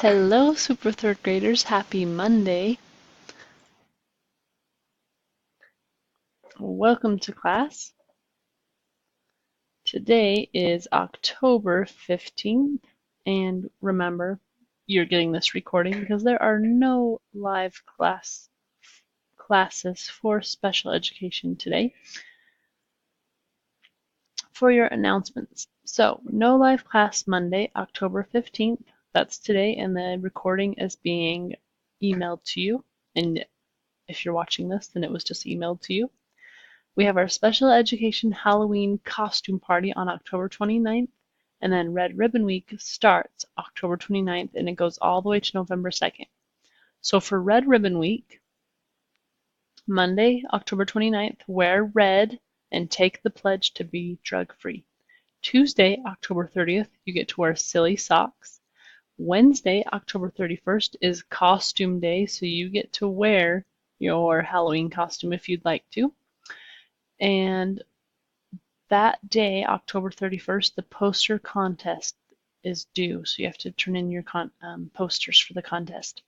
Hello, Super Third Graders. Happy Monday. Welcome to class. Today is October 15th, and remember, you're getting this recording because there are no live classes for special education today. For your announcements. So, no live class Monday, October 15th. That's today, and the recording is being emailed to you. And if you're watching this, then it was just emailed to you. We have our special education Halloween costume party on October 29th, and then Red Ribbon Week starts October 29th and it goes all the way to November 2nd. So for Red Ribbon Week, Monday, October 29th, wear red and take the pledge to be drug-free. Tuesday, October 30th, you get to wear silly socks. Wednesday, October 31st is costume day, so you get to wear your Halloween costume if you'd like to. And that day, October 31st, the poster contest is due, so you have to turn in your posters for the contest.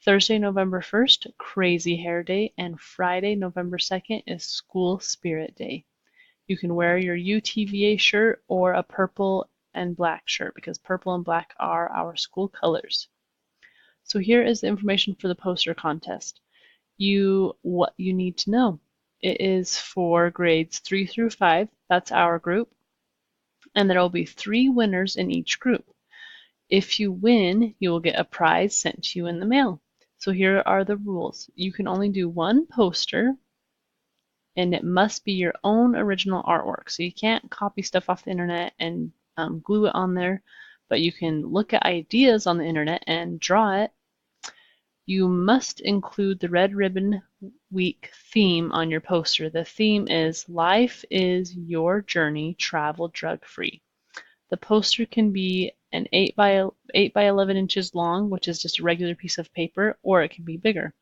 Thursday, November 1st, Crazy Hair Day, and Friday, November 2nd is School Spirit Day. You can wear your UTVA shirt or a purple and black shirt because purple and black are our school colors. So here is the information for the poster contest. What you need to know. It is for grades 3 through 5. That's our group. And there will be 3 winners in each group. If you win, you will get a prize sent to you in the mail. So here are the rules. You can only do 1 poster, and it must be your own original artwork. So you can't copy stuff off the internet and glue it on there, but you can look at ideas on the internet and draw it. You must include the Red Ribbon Week theme on your poster. The theme is Life is Your Journey, Travel Drug-Free. The poster can be an 8 by 11 inches long, which is just a regular piece of paper, or it can be bigger.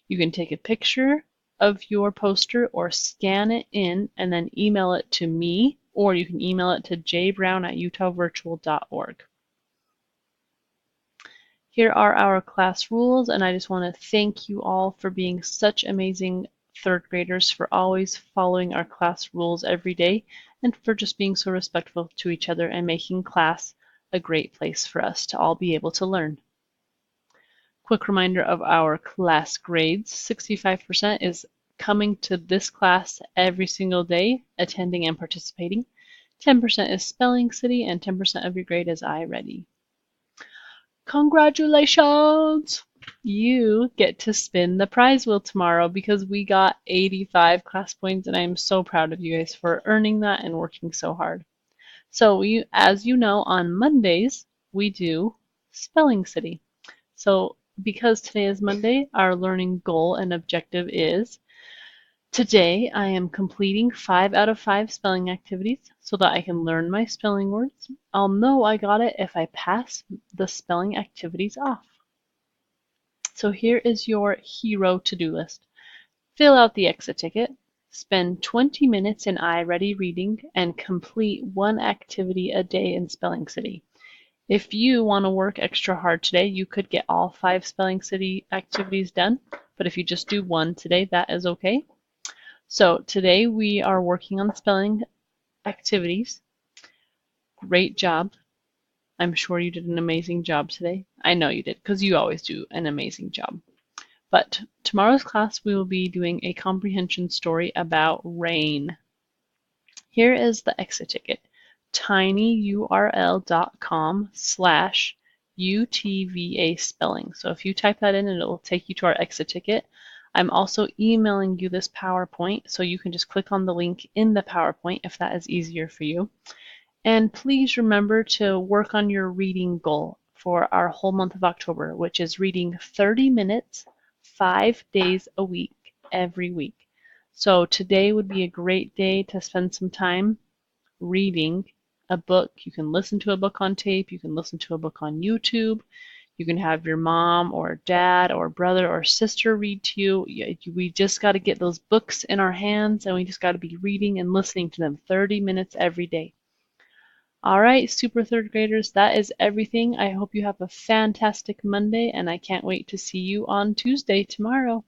You can take a picture of your poster or scan it in and then email it to me, or you can email it to jbrown@utahvirtual.org. Here are our class rules, and I just want to thank you all for being such amazing third graders, for always following our class rules every day, and for just being so respectful to each other and making class a great place for us to all be able to learn. Quick reminder of our class grades. 65% is coming to this class every single day, attending and participating. 10% is Spelling City, and 10% of your grade is iReady. Congratulations! You get to spin the prize wheel tomorrow because we got 85 class points, and I am so proud of you guys for earning that and working so hard. So as you know, on Mondays, we do Spelling City. So because today is Monday, our learning goal and objective is today I am completing 5 out of 5 spelling activities so that I can learn my spelling words. I'll know I got it if I pass the spelling activities off. So here is your hero to-do list. Fill out the exit ticket, spend 20 minutes in iReady reading, and complete 1 activity a day in Spelling City. If you want to work extra hard today, you could get all 5 Spelling City activities done, but if you just do 1 today, that is okay. So today we are working on spelling activities. Great job. I'm sure you did an amazing job today. I know you did, because you always do an amazing job. But tomorrow's class we will be doing a comprehension story about rain. Here is the exit ticket. tinyurl.com/UTVA spelling. So if you type that in, it will take you to our exit ticket. I'm also emailing you this PowerPoint, so you can just click on the link in the PowerPoint if that is easier for you. And please remember to work on your reading goal for our whole month of October, which is reading 30 minutes, 5 days a week, every week. So today would be a great day to spend some time reading a book. You can listen to a book on tape, you can listen to a book on YouTube, you can have your mom or dad or brother or sister read to you. We just got to get those books in our hands and we just got to be reading and listening to them 30 minutes every day. All right, super third graders, that is everything. I hope you have a fantastic Monday, and I can't wait to see you on Tuesday tomorrow.